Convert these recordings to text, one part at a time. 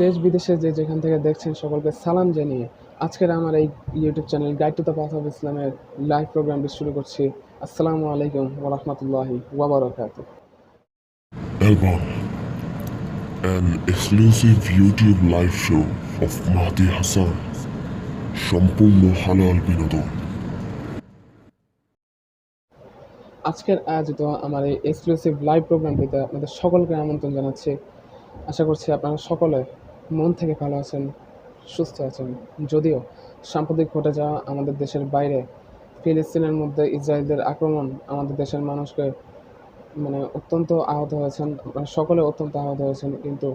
দেশ বিদেশে যেখান থেকে দেখছেন সকলকে সালাম জানিয়ে আজকের আমার এই YouTube channel guide to the path of ইসলামের লাইভ প্রোগ্রামটি শুরু করছি। আসসালামু আলাইকুম ওয়া রাহমাতুল্লাহি ওয়া বারাকাতুহু। Album, an exclusive YouTube live show of Mahdi Hassan, সম্পূর্ণ হালাল বিনোদন। আজকের আয়োজিত আমার এই এক্সক্লুসিভ লাইভ প্রোগ্রামটিতে আপনাদের সকলকে আমন্ত্রণ জানাচ্ছি। আশা করছি আপনারা সকলে মন থেকে ভালো আছেন, সুস্থ আছেন। যদিও সাম্প্রতিক ঘটে যাওয়া আমাদের দেশের বাইরে ফিলিস্তিনের মধ্যে ইসরায়েলদের আক্রমণ আমাদের দেশের মানুষকে অত্যন্ত আহত হয়েছেন, আপনারা সকলে অত্যন্ত আহত হয়েছেন, কিন্তু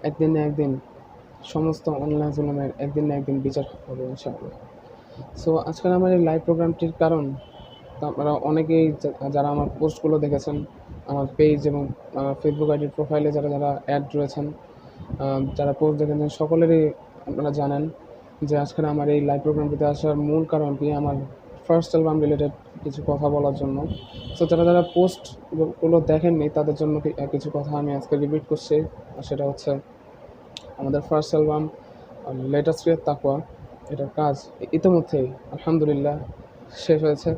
একদিন না একদিন সমস্ত অনলাইন জুলুমের একদিন না একদিন বিচার হবে ইনশাআল্লাহ। সো আজকের আমার এই লাইভ প্রোগ্রামটির কারণ, তো আপনারা অনেকেই যারা আমার পোস্টগুলো দেখেছেন, আমার পেজ এবং ফেসবুক আইডির প্রোফাইলে যারা যারা অ্যাড রয়েছেন, যারা পোস্ট দেখেছেন, সকলেরই আপনারা জানেন যে আজকের আমার এই লাইভ প্রোগ্রামটিতে আসার মূল কারণ কি, আমার ফার্স্ট অ্যালবাম রিলেটেড কিছু কথা বলার জন্য। সো যারা যারা পোস্টগুলো দেখেননি তাদের জন্য কিছু কথা আমি আজকে রিপিট করছি। আর সেটা হচ্ছে, আমাদের ফার্স্ট অ্যালবাম লেটাস্ট ক্রিয়েট তাকওয়া, এটার কাজ ইতিমধ্যেই আলহামদুলিল্লাহ শেষ হয়েছে।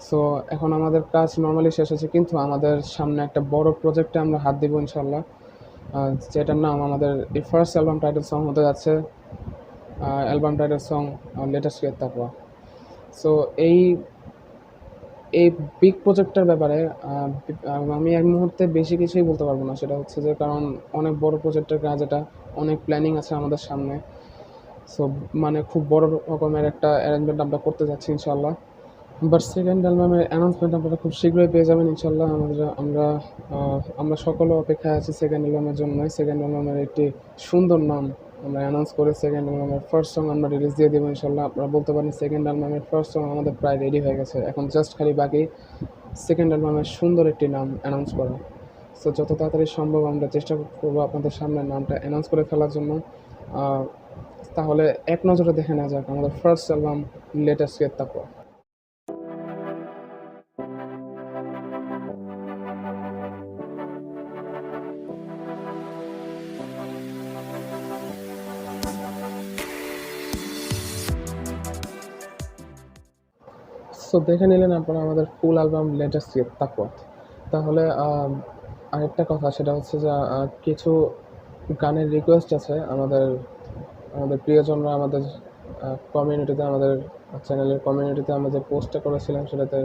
সো এখন আমাদের কাজ নর্মালি শেষ হয়েছে, কিন্তু আমাদের সামনে একটা বড় প্রজেক্টে আমরা হাত দিব ইনশাল্লাহ, যেটার নাম আমাদের এই ফার্স্ট অ্যালবাম টাইটেল সং হতে যাচ্ছে। অ্যালবাম টাইটেল সং লেটাস্ট ক্রিয়েট তাকওয়া। সো এই এই বিগ প্রজেক্টটার ব্যাপারে আমি এক মুহূর্তে বেশি কিছুই বলতে পারবো না। সেটা হচ্ছে যে, কারণ অনেক বড় প্রজেক্টের কাজ এটা, অনেক প্ল্যানিং আছে আমাদের সামনে। সো খুব বড় রকমের একটা অ্যারেঞ্জমেন্ট আমরা করতে যাচ্ছি ইনশাল্লাহ। বাট সেকেন্ড অ্যালবামের অ্যানাউন্সমেন্ট আপনারা খুব শীঘ্রই পেয়ে যাবেন ইনশাল্লাহ। আমরা সকলে অপেক্ষায় আছি সেকেন্ড অ্যালবামের জন্য। সেকেন্ড অ্যালবামের একটি সুন্দর নাম আমরা অ্যানাউন্স করে সেকেন্ড অ্যালবামের ফার্স্ট সং আমরা রিলিজ দিয়ে দেবো ইনশাল্লাহ। আপনারা বলতে পারেন সেকেন্ড অ্যালবামের ফার্স্ট সং আমাদের প্রায় রেডি হয়ে গেছে, এখন জাস্ট খালি বাকি সেকেন্ড অ্যালবামের সুন্দর একটি নাম অ্যানাউন্স করা। সো যত তাড়াতাড়ি সম্ভব আমরা চেষ্টা করবো আপনাদের সামনে নামটা অ্যানাউন্স করে ফেলার জন্য। তাহলে এক নজরে দেখে নেওয়া যাক আমাদের ফার্স্ট অ্যালবাম লেটাস্ট ক্রিয়েট তাকওয়া। সো দেখে নিলেন আপনারা আমাদের ফুল অ্যালবাম লেটাস্ট ক্রিয়েট তাকওয়া। তাহলে আরেকটা কথা, সেটা হচ্ছে যে কিছু গানের রিকোয়েস্ট আছে আমাদের আমাদের প্রিয়জনরা আমাদের কমিউনিটিতে, আমাদের চ্যানেলের কমিউনিটিতে আমরা যে পোস্টটা করেছিলাম সেটাতে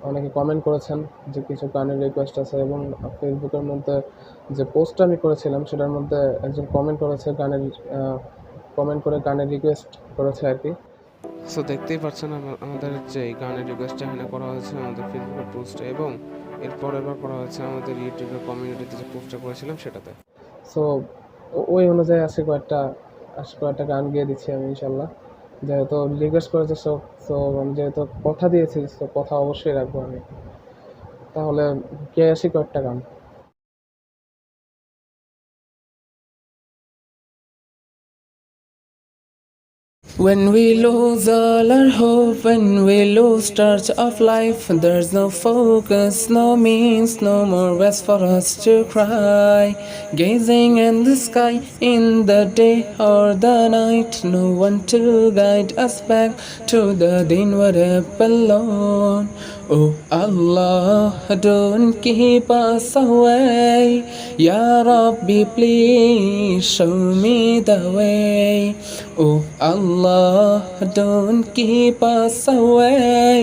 অনেকে কমেন্ট করেছেন যে কিছু গানের রিকোয়েস্ট আছে, এবং ফেসবুকের মধ্যে যে পোস্টটা আমি করেছিলাম সেটার মধ্যে একজন কমেন্ট করে গানের রিকোয়েস্ট করেছে আর কি। সো দেখতেই পাচ্ছেন আমাদের যে গানের রিকোয়েস্টটা এখানে করা হয়েছে আমাদের ফেসবুকের পোস্টে, এবং এরপর করা হয়েছে আমাদের ইউটিউবের কমিউনিটিতে যে পোস্টটা করেছিলাম সেটাতে। সো ওই অনুযায়ী কয়েকটা গান গিয়ে দিচ্ছি আমি ইনশাল্লাহ। যেহেতু রিকোয়েস্ট করেছে, সো আমি যেহেতু কথা দিয়েছি, সো কথা অবশ্যই রাখবো আমি। তাহলে গিয়ে আসি কয়েকটা গান। When we lose all our hope, when we lose touch of life, there's no focus, no means, no more ways for us to cry. Gazing in the sky, in the day or the night, no one to guide us back to the inward alone. Oh Allah, don't keep us away. Ya Rabbi, please show me the way. Oh Allah, don't keep us away.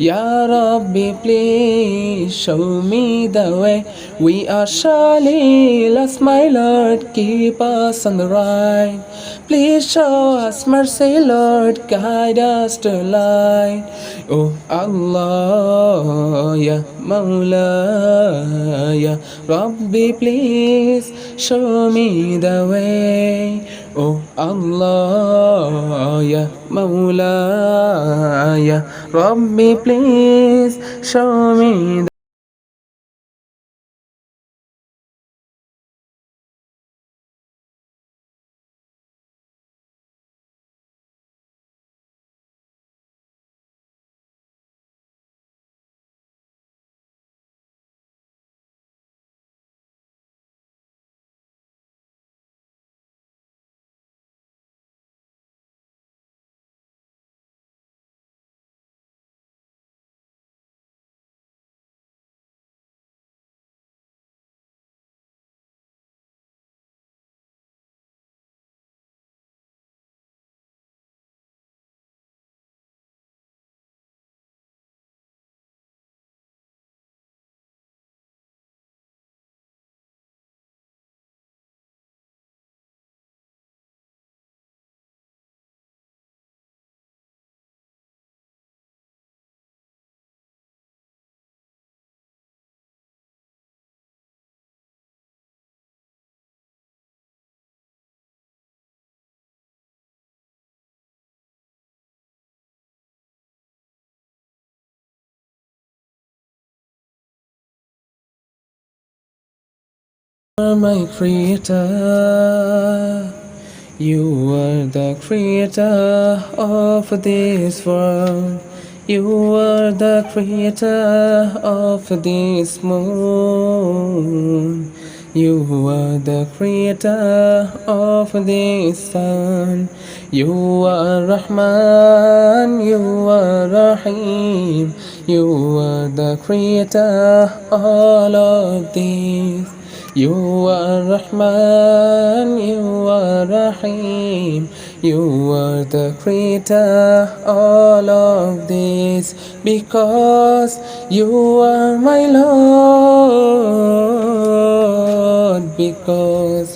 Ya Rabbi, please show me the way. We are surely lost, my Lord, keep us on the right. Please show us mercy, Lord, guide us to light. Oh Allah, Ya Mawla, Ya Rabbi, please show me the way. Oh Allah, Ya Mawla, Ya Rabbi, please show me the are my creator. You are the creator of this world. You are the creator of this moon. You are the creator of this sun. You are Rahman, you are Rahim. You are the creator all of these. You are Rahman, you are Rahim, you are the creator all of this, because you are my Lord, because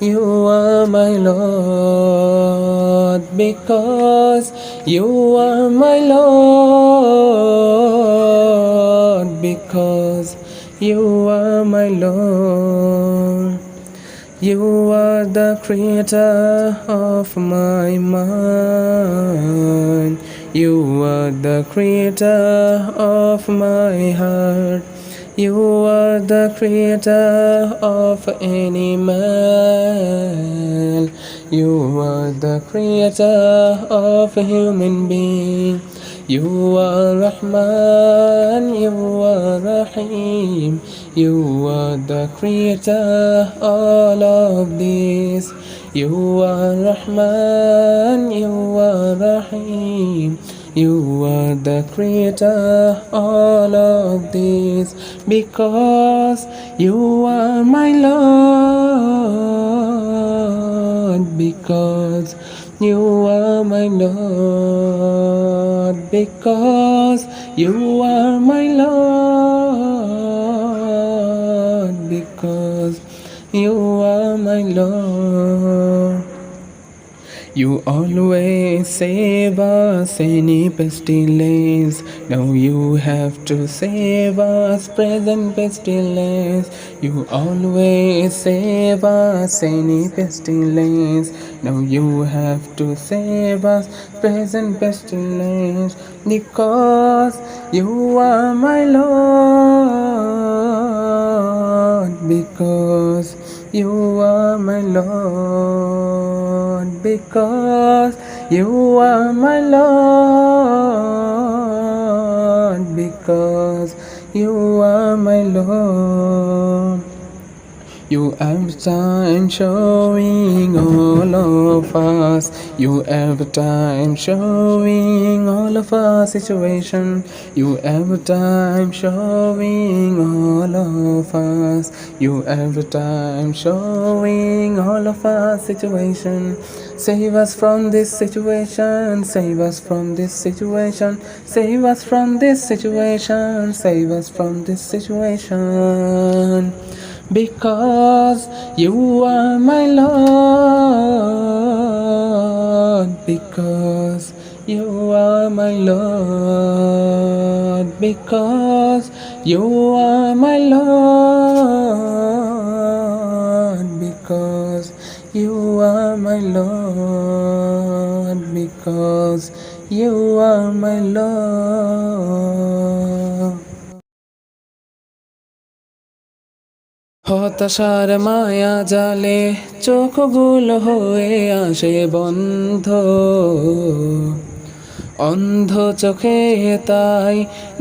you are my Lord, because you are my Lord, because you are my Lord. You are the creator of my mind. You are the creator of my heart. You are the creator of animal. You are the creator of a human being. You are Rahman, you are Rahim, you are the creator all of this. You are Rahman, you are Rahim, you are the creator all of this, because you are my Lord, because you are my Lord, because you are my Lord, because you are my Lord. You always save us any pestilence. Now you have to save us present pestilence. You always save us any pestilence. Now you have to save us present pestilence, because you are my Lord, because you are my Lord, because you are my Lord, because you are my Lord. You every time showing all of us. You every time showing all of our situation. You every time showing all of us. You every time showing all of our situation. Save us from this situation. Save us from this situation. Save us from this situation. Save us from this situation. Because you are my Lord, because you are my Lord, because you are my Lord, because you are my Lord, because you are my Lord. হতাশার মায়া জালে চোখগুলো হয়ে আসে বন্ধ, অন্ধ চোখে তাই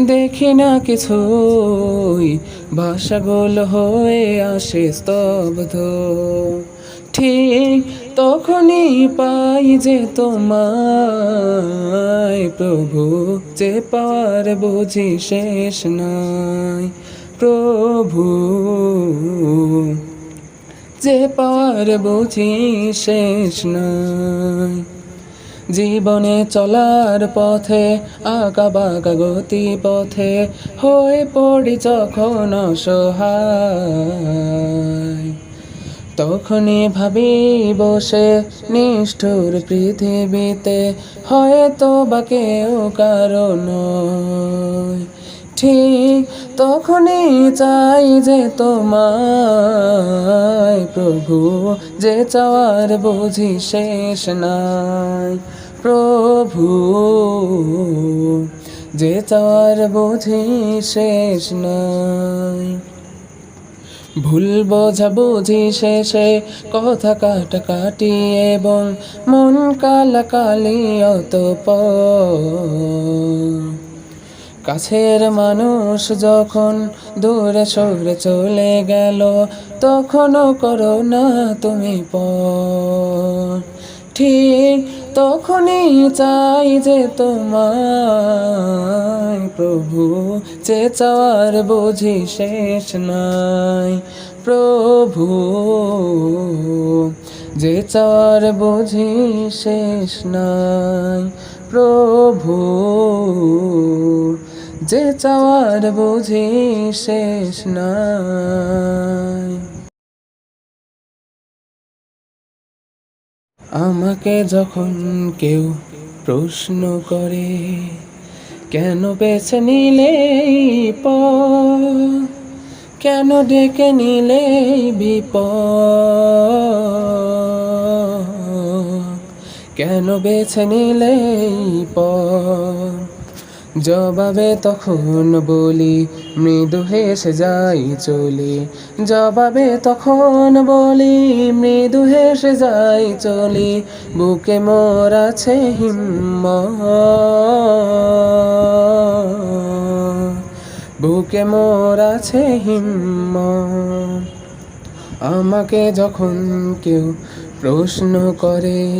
দেখি না কিছুই, ভাষাগুলো হয়ে আসে স্তব্ধ। ঠিক তখনই পাই যে তোমায় প্রভু, যে পাওয়ার বুঝি শেষ নাই প্রভু, যে পাওয়ার বুঝি শেষ নাই। জীবনে চলার পথে আঁকা বাঁকা গতি পথে হয়ে পড়ি যখন অসহায়, তখনই ভাবি বসে নিষ্ঠুর পৃথিবীতে হয়তো বা কেউ কারণ। ঠিক তখনই চাই যে তোমায় প্রভু, যে চাওয়ার বুঝি শেষ নাই প্রভু, যে চাওয়ার বুঝি শেষ নাই। ভুল বোঝাবুঝি শেষে কথা কাটাকাটি এবং মন কালাকালি অতঃপর কাছের মানুষ যখন দূরে সরে চলে গেল তখনও করো না তুমি পর ঠিক তখনই চাই যে তোমায় প্রভু যে চাওয়ার বুঝি শেষ নাই প্রভু যে চাওয়ার বুঝি শেষ নাই প্রভু যে চাওয়ার বুঝি শেষ নাই আমাকে যখন কেউ প্রশ্ন করে কেন বেছে নিলে এই পথ কেন ডেকে নিলে এই বিপদ কেন বেছে নিলে এই পথ জবাবে তখন বলি মৃদু হেসে যাই চলে জবাবে তখন বলি মৃদু হেসে যাই চলে বুকে মোর আছে হিম্মত বুকে মোর আছে হিম্মত আমাকে যখন কেউ প্রশ্ন করে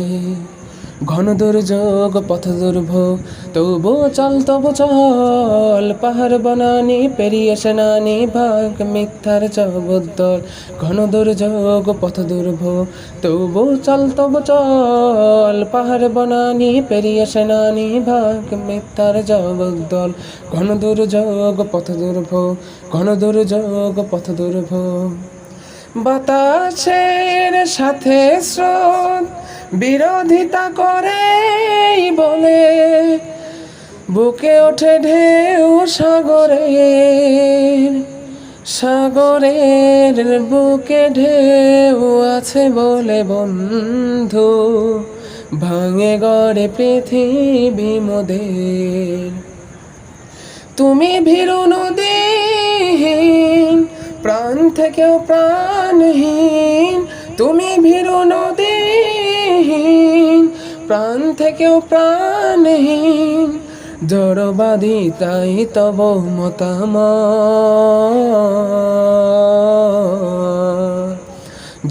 ঘন দুর্যোগ পথ দুর্ভোগ তবু চল পাহাড় বনানি পেরিয়ে সেনানি ভাগ মিথ্যার জগদ্দল ঘন দুর্যোগ পথ দুর্ভোগ তবু চল পাহাড় বনানি পেরিয়ে সেনানি ভাগ মিথ্যার জগদ্দল ঘন দুর্যোগ পথ দুর্ভোগ ঘন দুর্যোগ পথ দুর্ভোগ বাতাসের সাথে স্রোত বিরোধিতা করে বলে বুকে ওঠে ঢেউ সাগরের বুকে ঢেউ আছে বলে বন্ধু ভাঙে গড়ে পৃথিবী মোদের তুমি ভীরু নদীহীন প্রাণ থেকেও প্রাণহীন তুমি ভীরু নদীহীন প্রাণ থেকেও প্রাণহীন জড়বাদী তাই তব মতামত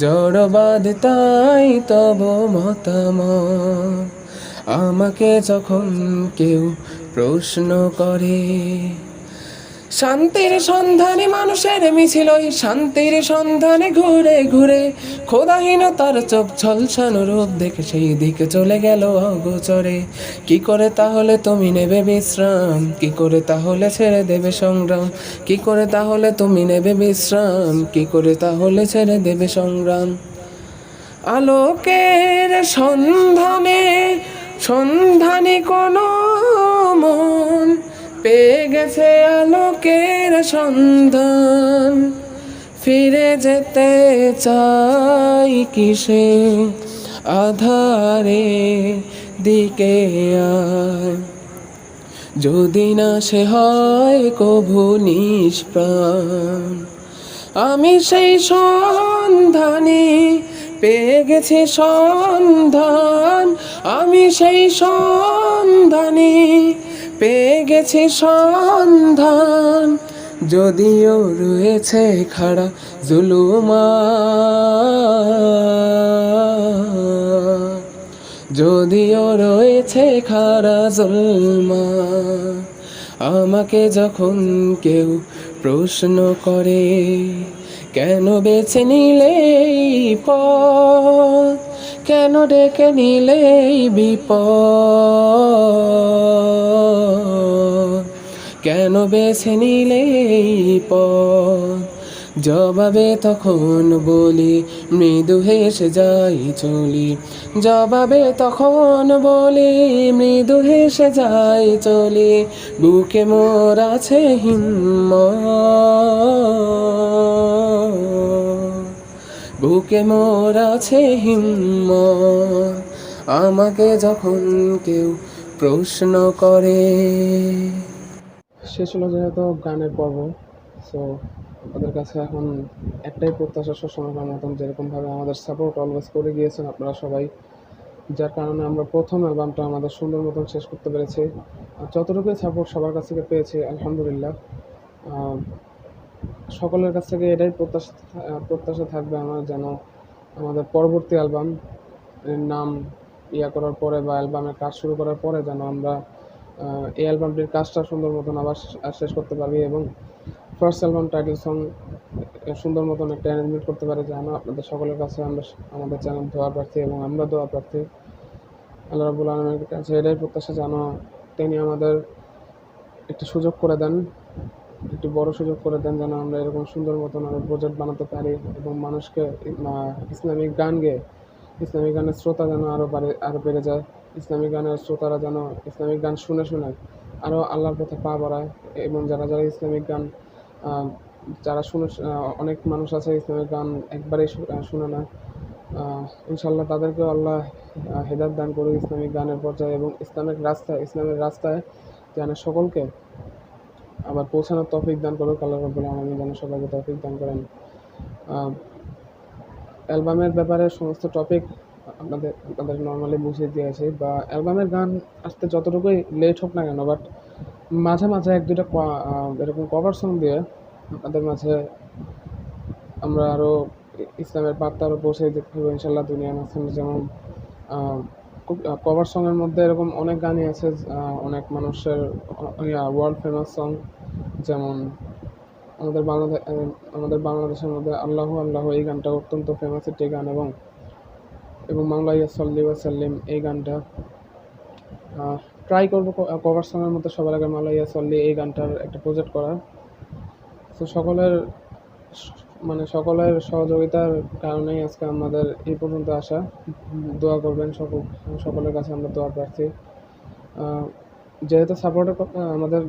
জড়বাদী তাই তব মতামত আমাকে যখন কেউ প্রশ্ন করে শান্তির সন্ধানে মানুষের মিছিল ওই শান্তির সন্ধানে ঘুরে ঘুরে খোদাহীনতার চোখ ঝলসানো রূপ দেখে সেই দিকে চলে গেল অগোচরে কি করে তাহলে তুমি নেবে বিশ্রাম কি করে তাহলে ছেড়ে দেবে সংগ্রাম কি করে তাহলে তুমি নেবে বিশ্রাম কি করে তাহলে ছেড়ে দেবে সংগ্রাম আলোকের সন্ধানে কোনো মন পেয়ে গেছে আলোকের সন্ধান ফিরে যেতে চাই কিসে আধারে দিকে আয় যদি না সে হয় কভু নিষ্প্রাণ আমি সেই সন্ধানে পেয়ে গেছি সন্ধান আমি সেই সন্ধানে পেয়ে গেছি সন্ধান যদিও রয়েছে খাড়া জুলুমাত যদিও রয়েছে খাড়া জুলুমাত আমাকে যখন কেউ প্রশ্ন করে কেন বেছে নিলে এই পথ কেন ডেকে নিলে এই বিপদ কেন বেছে নিলে এই পথ জবাবে তখন বলি মৃদু হেসে যাই চলি জবাবে তখন বলি মৃদু হেসে যাই চলি বুকে মোর আছে হিম্মত বুকে মোর আছে হিম্মত আমাকে যখন কেউ প্রশ্ন করে শেষ হলো যেহেতু গানের পর্ব, সো আপনাদের কাছে এখন একটাই প্রত্যাশা সবসময় মতন যেরকমভাবে আমাদের সাপোর্ট অলওয়েজ করে গিয়েছেন আপনারা সবাই, যার কারণে আমরা প্রথম অ্যালবামটা আমাদের সুন্দর মতন শেষ করতে পেরেছি। আর যতটুকুই সাপোর্ট সবার কাছ থেকে পেয়েছি আলহামদুলিল্লাহ। আহ, সকলের কাছ থেকে এটাই প্রত্যাশা থাকবে আমার, যেন আমাদের পরবর্তী অ্যালবাম এর নাম করার পরে বা অ্যালবামের কাজ শুরু করার পরে যেন আমরা এই অ্যালবামটির কাজটা সুন্দর মতন আবার শেষ করতে পারি, এবং ফার্স্ট অ্যালবাম টাইটেল সং সুন্দর মতন একটা অ্যারেঞ্জমেন্ট করতে পারি, যেন আপনাদের সকলের কাছে আমরা আমাদের চ্যানেল দোয়া প্রার্থী এবং আমরা দোয়া প্রার্থী। আল্লাহ রাব্বুল আলামিনের কাছে এটাই প্রত্যাশা, যেন তিনি আমাদের একটি সুযোগ করে দেন, একটি বড় সুযোগ করে দেন, যেন আমরা এরকম সুন্দর মতন আরও প্রজেক্ট বানাতে পারি এবং মানুষকে ইসলামিক গান গেয়ে ইসলামিক গানের শ্রোতা যেন আরও বেড়ে যায়। ইসলামিক গানের শ্রোতারা যেন ইসলামিক গান শুনে শুনে আরও আল্লাহর পথে পা বাড়ায়, এবং যারা যারা ইসলামিক গান আহ, যারা অনেক মানুষ আছে ইসলামিক গান একবারেই শুনে না, ইনশাল্লাহ তাদেরকেও আল্লাহ হেদায়েত দান করুক ইসলামিক গানের পর্যায়ে, এবং ইসলামের রাস্তায় যেন সকলকে আবার পৌঁছানোর তৌফিক দান করুক আল্লাহ রাব্বুল আলামিন, যেন সবাইকে তৌফিক দান করেন। অ্যালবামের ব্যাপারে সমস্ত টপিক আপনাদের নর্মালি বুঝিয়ে দিয়েছি, বা অ্যালবামের গান আসতে যতটুকুই লেট হোক না কেন, বাট মাঝে মাঝে এক দুইটা এরকম কভার সং দিয়ে আপনাদের মাঝে আমরা আরও ইসলামের বার্তা আরও পৌঁছে দিতে হবে ইনশাল্লাহ দুনিয়ার মাঝখানে। যেমন কভার সঙের মধ্যে এরকম অনেক গানই আছে, অনেক মানুষের ওয়ার্ল্ড ফেমাস সং, যেমন আমাদের বাংলাদেশের মধ্যে আল্লাহু আল্লাহ এই গানটা অত্যন্ত ফেমাস একটি গান, এবং মাওলাইয়া সাল্লি ওয়া সাল্লিম এই গানটা ট্রাই করবো কভার সঙের মধ্যে সবার আগে মাওলাইয়া সাল্লি এই গানটার একটা প্রজেক্ট করা। তো সকলের সহযোগিতার কারণেই আজকে আমাদের এই পর্যন্ত আসা। দোয়া করবেন সকলের কাছে আমরা দোয়া প্রার্থী। যেহেতু আমাদের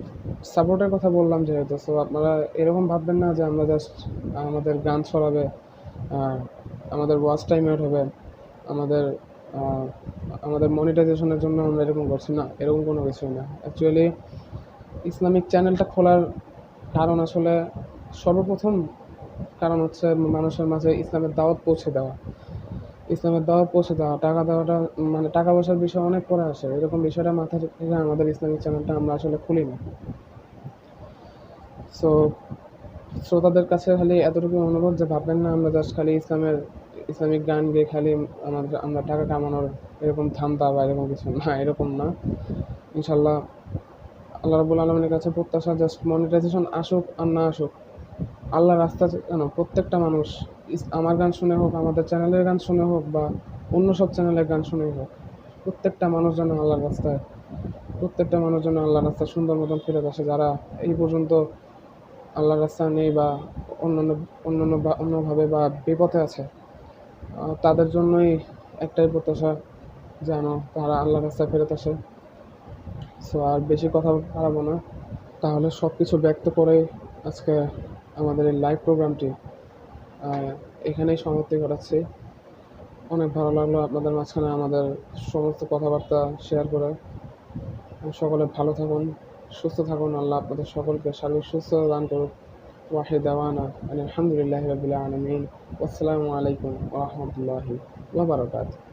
সাপোর্টের কথা বললাম, যেহেতু সো আপনারা এরকম ভাববেন না যে আমরা জাস্ট আমাদের গান ছড়াবে, আমাদের ওয়াচ টাইম আউট হবে, আমাদের আমাদের মনিটাইজেশনের জন্য আমরা এরকম করছি না, এরকম কোনো কিছুই না। অ্যাকচুয়ালি ইসলামিক চ্যানেলটা খোলার কারণ আসলে সর্বপ্রথম কারণ হচ্ছে মানুষের মাঝে ইসলামের দাওয়াত পৌঁছে দেওয়া। টাকা দেওয়াটা মানে টাকা পয়সার বিষয় অনেক পরে আসে, এরকম বিষয়টা মাথায় রেখে আমাদের ইসলামিক চ্যানেলটা আমরা আসলে খুলি না। সো শ্রোতাদের কাছে খালি এতটুকু অনুরোধ যে ভাববেন না আমরা জাস্ট খালি ইসলামিক গান গেয়ে খালি আমরা টাকা কামানোর এরকম ধান্দা বা এরকম কিছু না, এরকম না। ইনশাল্লাহ আল্লাহ রাব্বুল আলামিনের কাছে প্রত্যাশা, জাস্ট মনিটাইজেশন আসুক আর না আসুক, আল্লাহর রাস্তা কেন প্রত্যেকটা মানুষ আমার গান শুনে হোক, আমাদের চ্যানেলের গান শুনে হোক, বা অন্য সব চ্যানেলের গান শুনে হোক, প্রত্যেকটা মানুষ যেন আল্লাহর রাস্তায় সুন্দর মতন ফেরত আসে, যারা এই পর্যন্ত আল্লাহর রাস্তা নেই বা অন্যভাবে বা বিপথে আছে, তাদের জন্যই একটাই প্রত্যাশা, যেন তারা আল্লাহর রাস্তায় ফেরত আসে। সো আর বেশি কথা বাড়াবো না, তাহলে সব কিছু ব্যক্ত করে আজকে আমাদের এই লাইভ প্রোগ্রামটি এখানেই সমাপ্তি ঘটাচ্ছি। অনেক ভালো লাগলো আপনাদের মাঝখানে আমাদের সমস্ত কথাবার্তা শেয়ার করে। সকলে ভালো থাকুন, সুস্থ থাকুন, আল্লাহ আপনাদের সকলকে সার্বিক সুস্থতা দান করুক। ওয়াহিদ দাওয়ানা আলহামদুলিল্লাহি রাব্বিল আলামিন। আসসালামু আলাইকুম ওয়া রাহমাতুল্লাহি ওয়া বারাকাতুহু।